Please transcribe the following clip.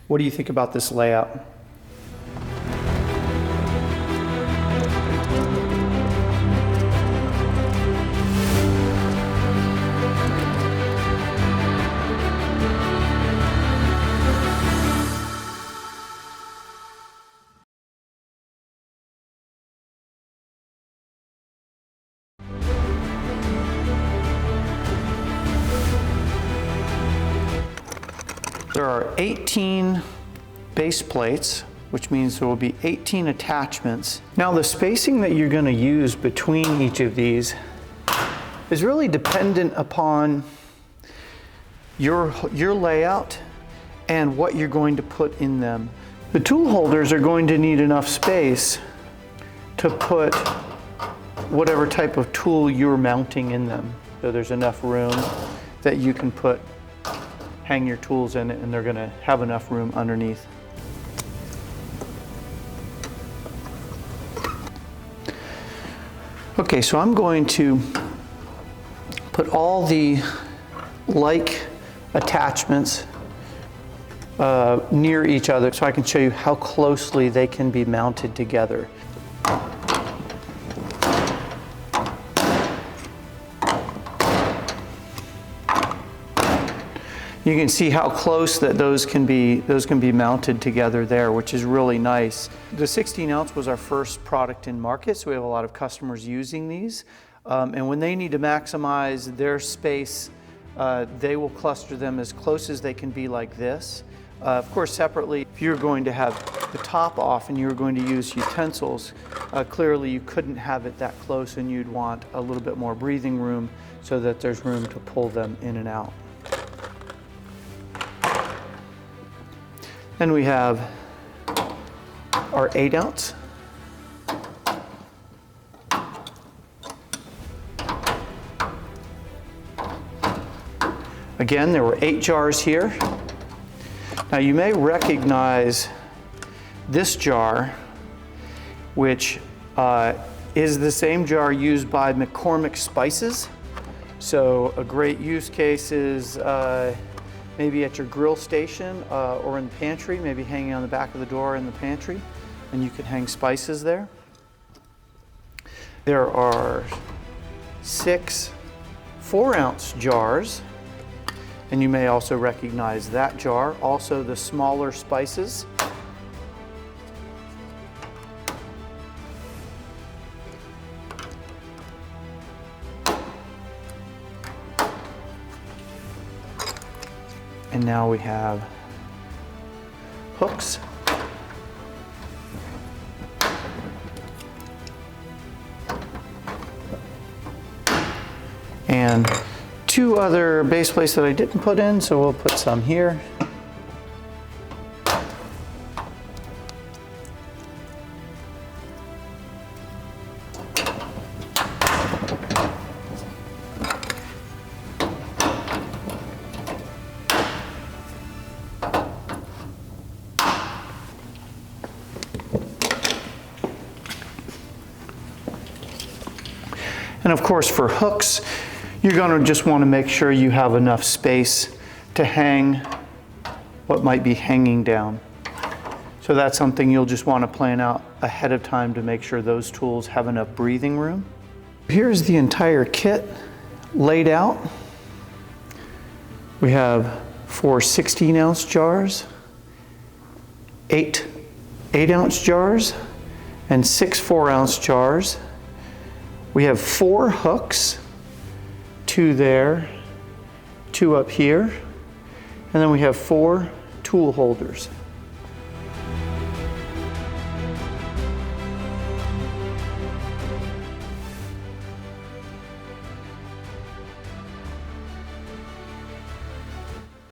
What do you think about this layout? There are 18 base plates, which means there will be 18 attachments. Now the spacing that you're going to use between each of these is really dependent upon your layout and what you're going to put in them. The tool holders are going to need enough space to put whatever type of tool you're mounting in them. So there's enough room that you can hang your tools in it, and they're going to have enough room underneath. Okay, so I'm going to put all the like attachments near each other so I can show you how closely they can be mounted together. You can see how close that those can be mounted together there, which is really nice. The 16 ounce was our first product in market, so we have a lot of customers using these. And when they need to maximize their space, they will cluster them as close as they can be like this. Of course, separately, if you're going to have the top off and you're going to use utensils, clearly you couldn't have it that close, and you'd want a little bit more breathing room so that there's room to pull them in and out. Then we have our 8 ounce. Again, there were 8 jars here. Now you may recognize this jar, which is the same jar used by McCormick Spices. So a great use case is maybe at your grill station or in the pantry, maybe hanging on the back of the door in the pantry, and you could hang spices there. There are 6 4-ounce jars, and you may also recognize that jar, also the smaller spices. And now we have hooks. And 2 other base plates that I didn't put in, so we'll put some here. And of course, for hooks, you're going to just want to make sure you have enough space to hang what might be hanging down. So that's something you'll just want to plan out ahead of time to make sure those tools have enough breathing room. Here's the entire kit laid out. We have 4 16-ounce jars, 8 8-ounce jars, and 6 4-ounce jars. We have 4 hooks, 2 there, 2 up here, and then we have 4 tool holders.